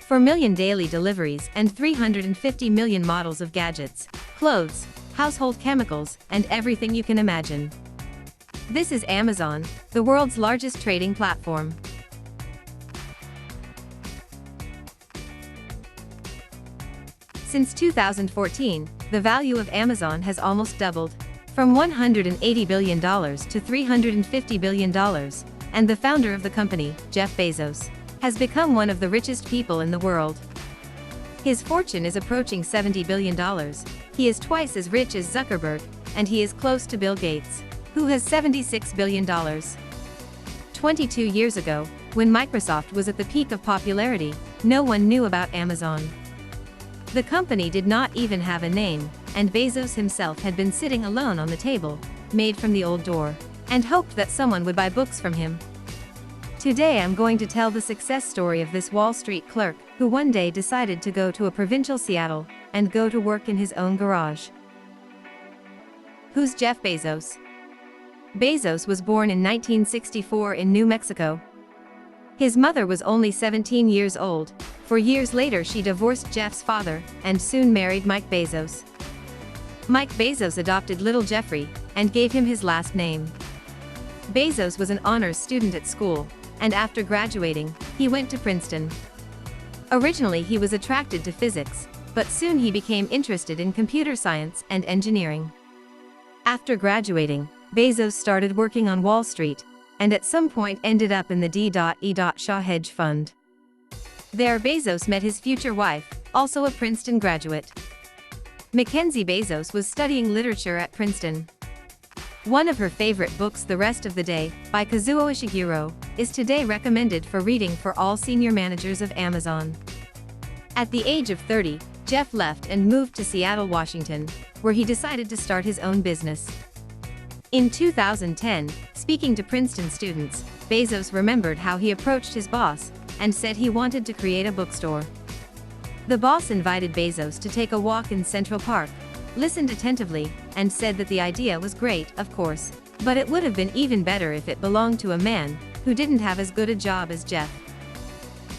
4 million daily deliveries and 350 million models of gadgets, clothes, household chemicals, and everything you can imagine. This is Amazon, the world's largest trading platform. Since 2014, the value of Amazon has almost doubled, from $180 billion to $350 billion, and the founder of the company, Jeff Bezos, has become one of the richest people in the world. His fortune is approaching $70 billion. He is twice as rich as Zuckerberg, and he is close to Bill Gates, who has $76 billion. 22 years ago, when Microsoft was at the peak of popularity, no one knew about Amazon. The company did not even have a name, and Bezos himself had been sitting alone on the table, made from the old door, and hoped that someone would buy books from him. Today I'm going to tell the success story of this Wall Street clerk, who one day decided to go to a provincial Seattle, and go to work in his own garage. Who's Jeff Bezos? Bezos was born in 1964 in New Mexico. His mother was only 17 years old. 4 years later she divorced Jeff's father, and soon married Mike Bezos. Mike Bezos adopted little Jeffrey, and gave him his last name. Bezos was an honors student at school, and after graduating, he went to Princeton. Originally he was attracted to physics, but soon he became interested in computer science and engineering. After graduating, Bezos started working on Wall Street, and at some point ended up in the D.E. Shaw hedge fund. There Bezos met his future wife, also a Princeton graduate. Mackenzie Bezos was studying literature at Princeton. One of her favorite books, The Rest of the Day, by Kazuo Ishiguro, is today recommended for reading for all senior managers of Amazon. At the age of 30, Jeff left and moved to Seattle, Washington, where he decided to start his own business. In 2010, speaking to Princeton students, Bezos remembered how he approached his boss, and said he wanted to create a bookstore. The boss invited Bezos to take a walk in Central Park, listened attentively, and said that the idea was great, of course, but it would have been even better if it belonged to a man who didn't have as good a job as Jeff.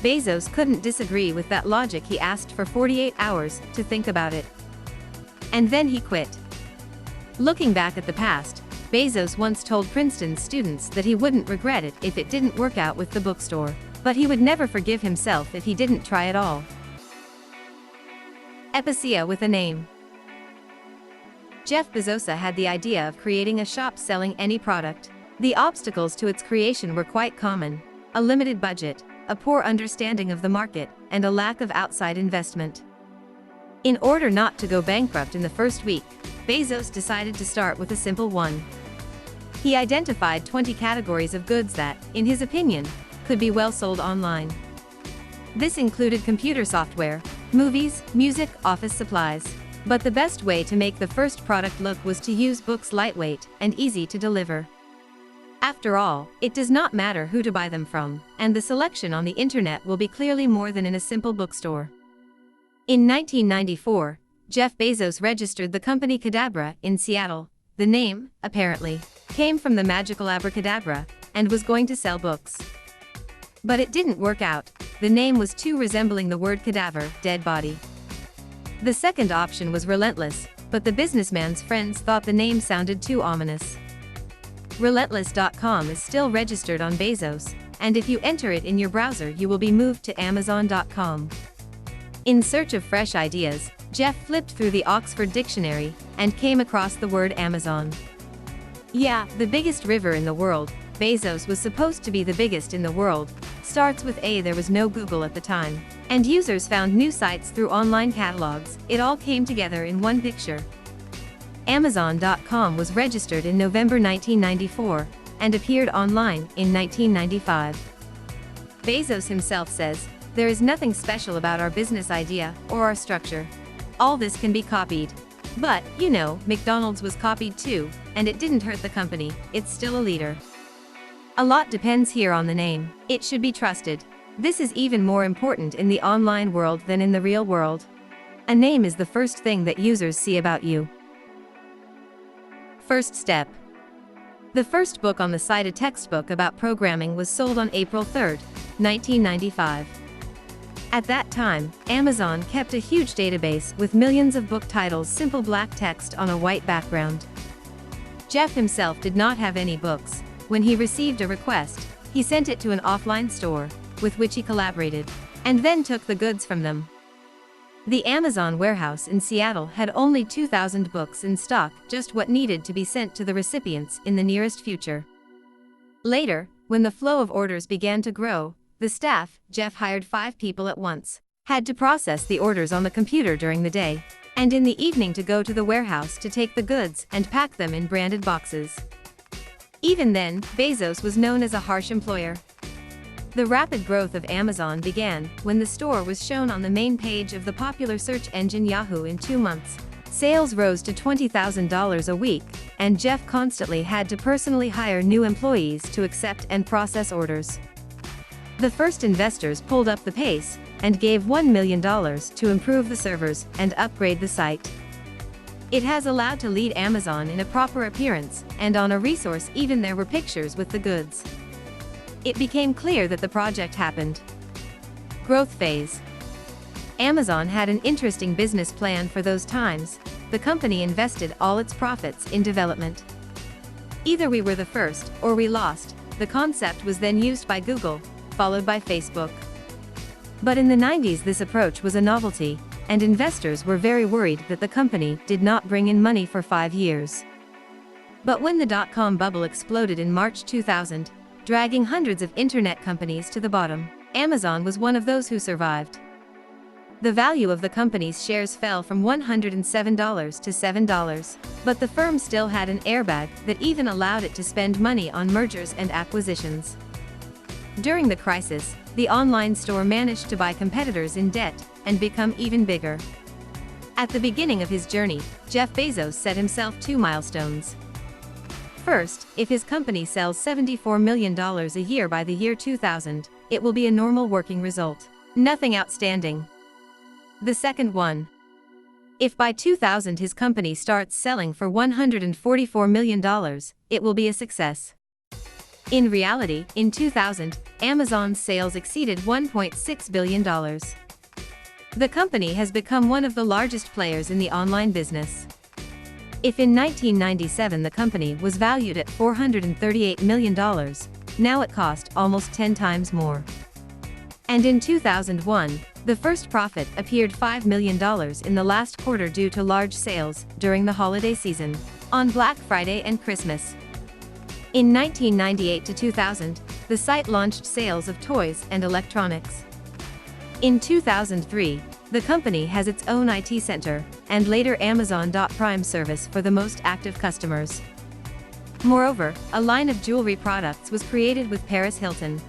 Bezos couldn't disagree with that logic. He asked for 48 hours to think about it. And then he quit. Looking back at the past, Bezos once told Princeton students that he wouldn't regret it if it didn't work out with the bookstore, but he would never forgive himself if he didn't try at all. Epicea with a name. Jeff Bezos had the idea of creating a shop selling any product. The obstacles to its creation were quite common: a limited budget, a poor understanding of the market, and a lack of outside investment. In order not to go bankrupt in the first week, Bezos decided to start with a simple one. He identified 20 categories of goods that, in his opinion, could be well sold online. This included computer software, movies, music, office supplies. But the best way to make the first product look was to use books lightweight and easy to deliver. After all, it does not matter who to buy them from, and the selection on the internet will be clearly more than in a simple bookstore. In 1994, Jeff Bezos registered the company Cadabra in Seattle. The name, apparently, came from the magical abracadabra, and was going to sell books. But it didn't work out. The name was too resembling the word cadaver, dead body. The second option was Relentless, but the businessman's friends thought the name sounded too ominous. Relentless.com is still registered on Bezos, and if you enter it in your browser you will be moved to Amazon.com. In search of fresh ideas, Jeff flipped through the Oxford Dictionary, and came across the word Amazon. Yeah, the biggest river in the world. Bezos was supposed to be the biggest in the world. Starts with A. There was no Google at the time, and users found new sites through online catalogs. It all came together in one picture. Amazon.com was registered in November 1994, and appeared online in 1995. Bezos himself says, "There is nothing special about our business idea or our structure. All this can be copied. But, you know, McDonald's was copied too, and it didn't hurt the company. It's still a leader." A lot depends here on the name. It should be trusted. This is even more important in the online world than in the real world. A name is the first thing that users see about you. First step. The first book on the site, a textbook about programming, was sold on April 3, 1995. At that time, Amazon kept a huge database with millions of book titles, simple black text on a white background. Jeff himself did not have any books. When he received a request, he sent it to an offline store, with which he collaborated, and then took the goods from them. The Amazon warehouse in Seattle had only 2,000 books in stock, just what needed to be sent to the recipients in the nearest future. Later, when the flow of orders began to grow, the staff, Jeff hired 5 people at once, had to process the orders on the computer during the day, and in the evening to go to the warehouse to take the goods and pack them in branded boxes. Even then, Bezos was known as a harsh employer. The rapid growth of Amazon began when the store was shown on the main page of the popular search engine Yahoo. In 2 months, sales rose to $20,000 a week, and Jeff constantly had to personally hire new employees to accept and process orders. The first investors pulled up the pace and gave $1 million to improve the servers and upgrade the site. It has allowed to lead Amazon in a proper appearance, and on a resource even there were pictures with the goods. It became clear that the project happened. Growth phase. Amazon had an interesting business plan for those times. The company invested all its profits in development. Either we were the first, or we lost. The concept was then used by Google, followed by Facebook. But in the 90s this approach was a novelty, and investors were very worried that the company did not bring in money for 5 years. But when the dot-com bubble exploded in March 2000, dragging hundreds of internet companies to the bottom, Amazon was one of those who survived. The value of the company's shares fell from $107 to $7, but the firm still had an airbag that even allowed it to spend money on mergers and acquisitions. During the crisis, the online store managed to buy competitors in debt and become even bigger. At the beginning of his journey, Jeff Bezos set himself 2 milestones. First, if his company sells $74 million a year by the year 2000, it will be a normal working result. Nothing outstanding. The second one. If by 2000 his company starts selling for $144 million, it will be a success. In reality, in 2000, Amazon's sales exceeded $1.6 billion. The company has become one of the largest players in the online business. If in 1997 the company was valued at $438 million, now it cost almost 10 times more. And in 2001, the first profit appeared $5 million in the last quarter due to large sales during the holiday season, on Black Friday and Christmas. In 1998 to 2000, the site launched sales of toys and electronics. In 2003, the company has its own IT center, and later Amazon.Prime service for the most active customers. Moreover, a line of jewelry products was created with Paris Hilton.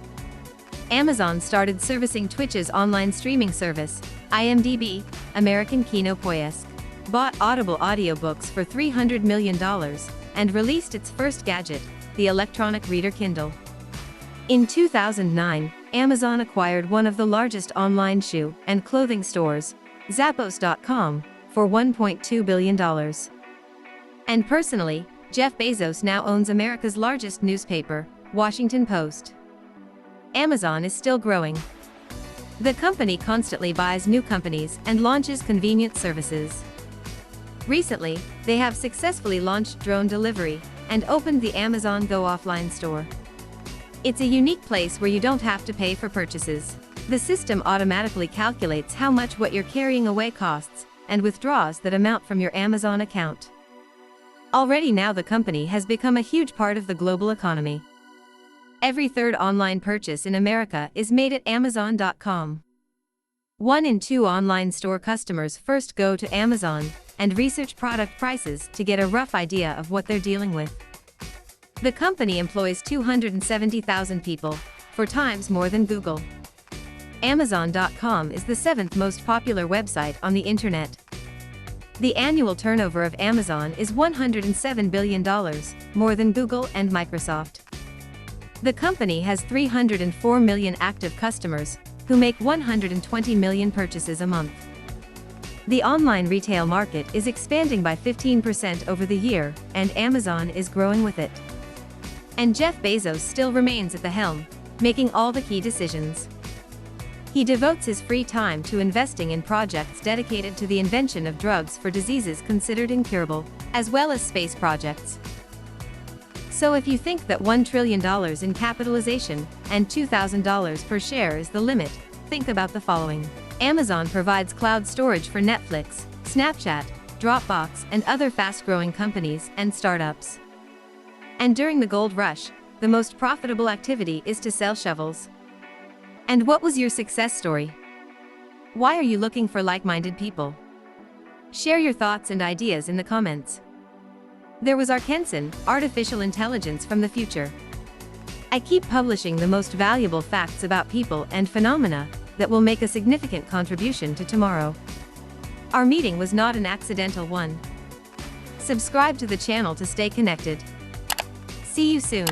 Amazon started servicing Twitch's online streaming service, IMDb, American Kino Poiesk, bought Audible audiobooks for $300 million, and released its first gadget, the electronic reader Kindle. In 2009, Amazon acquired one of the largest online shoe and clothing stores, Zappos.com, for $1.2 billion. And personally, Jeff Bezos now owns America's largest newspaper, Washington Post. Amazon is still growing. The company constantly buys new companies and launches convenient services. Recently, they have successfully launched drone delivery and opened the Amazon Go offline store. It's a unique place where you don't have to pay for purchases. The system automatically calculates how much what you're carrying away costs, and withdraws that amount from your Amazon account. Already now the company has become a huge part of the global economy. Every third online purchase in America is made at Amazon.com. 1 in 2 online store customers first go to Amazon and research product prices to get a rough idea of what they're dealing with. The company employs 270,000 people, 4 times more than Google. Amazon.com is the 7th most popular website on the internet. The annual turnover of Amazon is $107 billion, more than Google and Microsoft. The company has 304 million active customers, who make 120 million purchases a month. The online retail market is expanding by 15% over the year, and Amazon is growing with it. And Jeff Bezos still remains at the helm, making all the key decisions. He devotes his free time to investing in projects dedicated to the invention of drugs for diseases considered incurable, as well as space projects. So if you think that $1 trillion in capitalization and $2,000 per share is the limit, think about the following. Amazon provides cloud storage for Netflix, Snapchat, Dropbox, and other fast-growing companies and startups. And during the gold rush, the most profitable activity is to sell shovels. And what was your success story? Why are you looking for like-minded people? Share your thoughts and ideas in the comments. There was Arkenson, artificial intelligence from the future. I keep publishing the most valuable facts about people and phenomena that will make a significant contribution to tomorrow. Our meeting was not an accidental one. Subscribe to the channel to stay connected. See you soon.